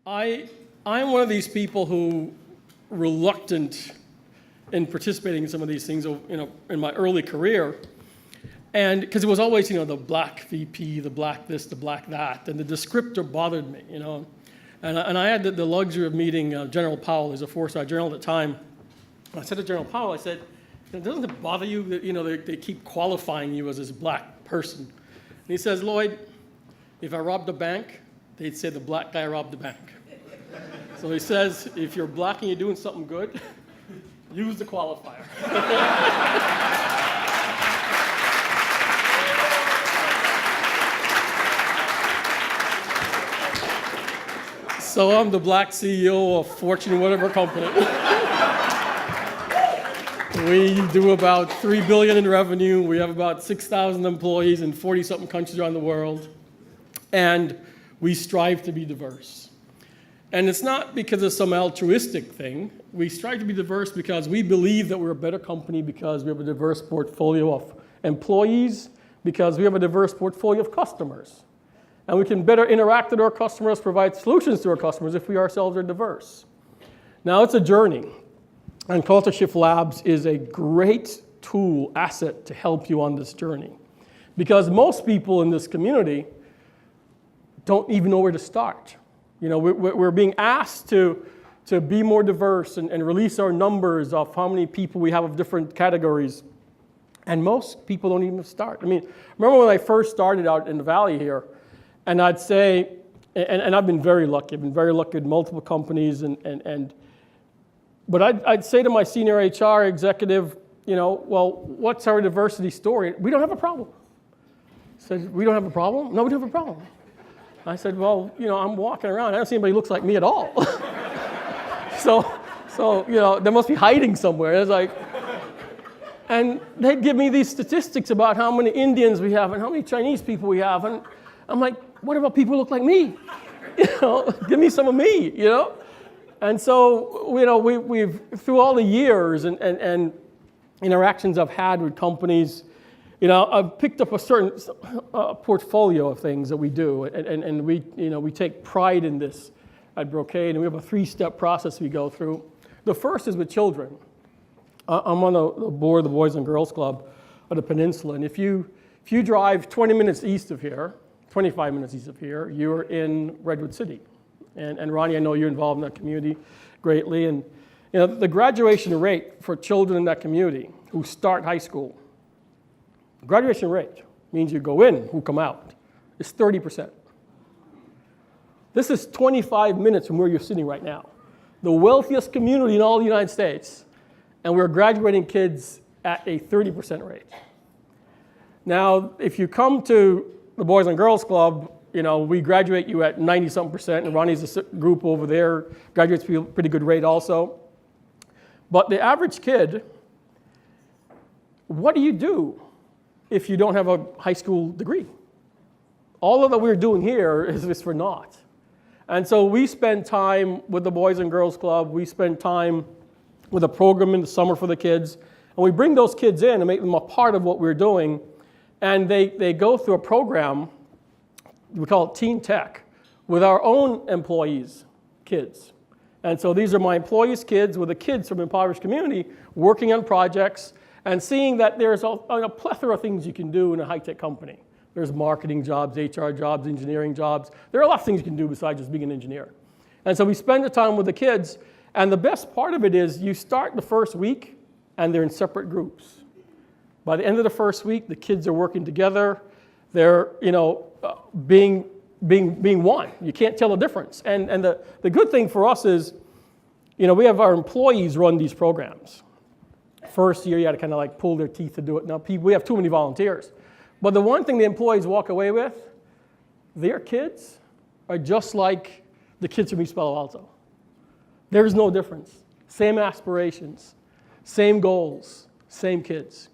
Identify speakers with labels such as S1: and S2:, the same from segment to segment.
S1: I'm one of these people who reluctant in participating in some of these things, in my early career. And because it was always, the black VP, the black this, the black that, and the descriptor bothered me, And I had the luxury of meeting General Powell, who's a four-star general at the time. I said to General Powell, I said, doesn't it bother you that, they keep qualifying you as this black person? And he says, Lloyd, if I robbed a bank, they'd say the black guy robbed the bank. So he says, if you're black and you're doing something good, use the qualifier. So I'm the black CEO of Fortune whatever company. We do about $3 billion in revenue. We have about 6,000 employees in 40-something countries around the world. And we strive to be diverse. And it's not because of some altruistic thing. We strive to be diverse because we believe that we're a better company because we have a diverse portfolio of employees, because we have a diverse portfolio of customers. And we can better interact with our customers, provide solutions to our customers if we ourselves are diverse. Now, it's a journey. And Culture Shift Labs is a great tool, asset to help you on this journey. Because most people in this community don't even know where to start. We're being asked to be more diverse and release our numbers of how many people we have of different categories. And most people don't even start. Remember when I first started out in the Valley here, and I'd say, and I've been very lucky. I've been very lucky with multiple companies, but I'd say to my senior HR executive, well, what's our diversity story? We don't have a problem. I said, we don't have a problem? No, we don't have a problem. I said, well, I'm walking around. I don't see anybody who looks like me at all. So they must be hiding somewhere. It's like, and they'd give me these statistics about how many Indians we have and how many Chinese people we have. And I'm like, what about people who look like me? Give me some of me, And so, we've through all the years and interactions I've had with companies, I've picked up a certain portfolio of things that we do, and we take pride in this at Brocade, and we have a 3-step process we go through. The first is with children. I'm on the board of the Boys and Girls Club of the Peninsula, and if you drive 20 minutes east of here, 25 minutes east of here, you're in Redwood City. And Ronnie, I know you're involved in that community greatly, and the graduation rate for children in that community who start high school, graduation rate means you go in, who come out, is 30%. This is 25 minutes from where you're sitting right now. The wealthiest community in all the United States, and we're graduating kids at a 30% rate. Now, if you come to the Boys and Girls Club, we graduate you at 90-something%, and Ronnie's group over there graduates at a pretty good rate also. But the average kid, what do you do if you don't have a high school degree? All of that we're doing here is for naught. And so we spend time with the Boys and Girls Club. We spend time with a program in the summer for the kids. And we bring those kids in and make them a part of what we're doing. And they go through a program, we call it Teen Tech, with our own employees' kids. And so these are my employees' kids with the kids from impoverished community working on projects and seeing that there's a plethora of things you can do in a high-tech company. There's marketing jobs, HR jobs, engineering jobs. There are a lot of things you can do besides just being an engineer. And so we spend the time with the kids, and the best part of it is you start the first week, and they're in separate groups. By the end of the first week, the kids are working together. They're, being one. You can't tell the difference. And the good thing for us is, we have our employees run these programs. First year, you had to kind of pull their teeth to do it. Now, we have too many volunteers. But the one thing the employees walk away with, their kids are just like the kids from East Palo Alto. There's no difference. Same aspirations, same goals, same kids.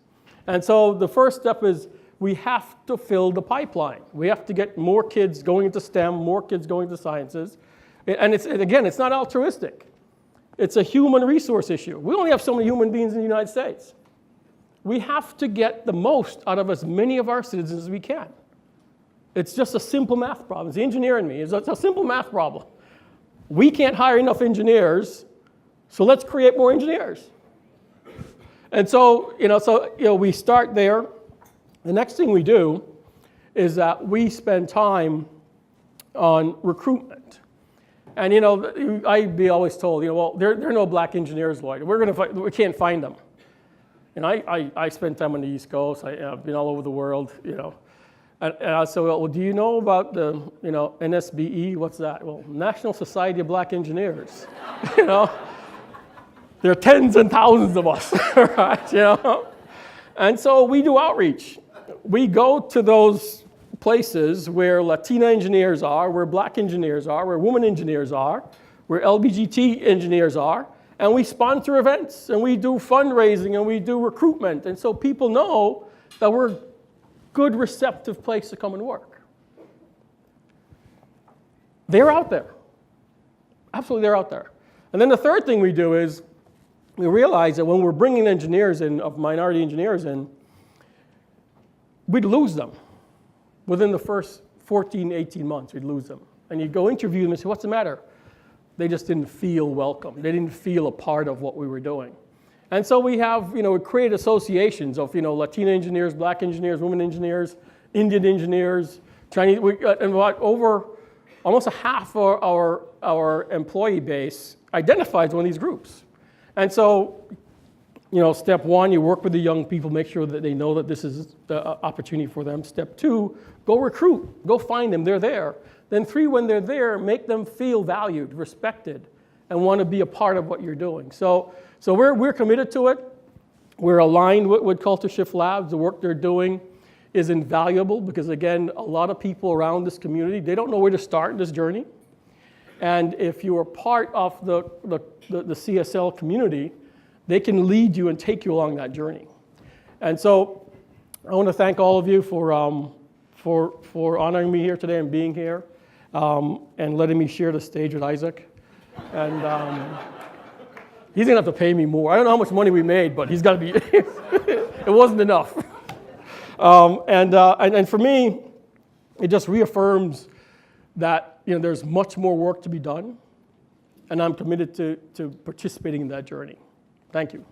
S1: And so the first step is we have to fill the pipeline. We have to get more kids going into STEM, more kids going into sciences. And it's not altruistic. It's a human resource issue. We only have so many human beings in the United States. We have to get the most out of as many of our citizens as we can. It's just a simple math problem. It's the engineer in me. It's a simple math problem. we can't hire enough engineers, so let's create more engineers. And so, we start there. The next thing we do is that we spend time on recruitment. And I'd be always told, well, there are no black engineers, Lloyd. We can't find them. And I spent time on the East Coast. I've been all over the world, And I said, well, do you know about the, NSBE? What's that? Well, National Society of Black Engineers. There are tens and thousands of us, right? And so we do outreach. We go to those places where Latina engineers are, where black engineers are, where women engineers are, where LGBT engineers are, and we sponsor events, and we do fundraising, and we do recruitment. And so people know that we're a good, receptive place to come and work. They're out there. Absolutely, they're out there. And then the third thing we do is we realize that when we're bringing engineers in, of minority engineers in, we'd lose them. Within the first 14, 18 months, we'd lose them. And you'd go interview them and say, what's the matter? They just didn't feel welcome. They didn't feel a part of what we were doing. And so we have, we create associations of, Latina engineers, black engineers, women engineers, Indian engineers, Chinese, and over almost a half of our employee base identifies one of these groups. And so, step one, you work with the young people, make sure that they know that this is the opportunity for them. Step two, go recruit, go find them, they're there. Then three, when they're there, make them feel valued, respected, and want to be a part of what you're doing. So we're committed to it. We're aligned with Culture Shift Labs. The work they're doing is invaluable because, again, a lot of people around this community, they don't know where to start this journey. And if you are part of the CSL community, they can lead you and take you along that journey. And so I want to thank all of you for honoring me here today and being here and letting me share the stage with Isaac. And he's going to have to pay me more. I don't know how much money we made, but he's got to be, it wasn't enough. And for me, it just reaffirms that there's much more work to be done, and I'm committed to participating in that journey. Thank you.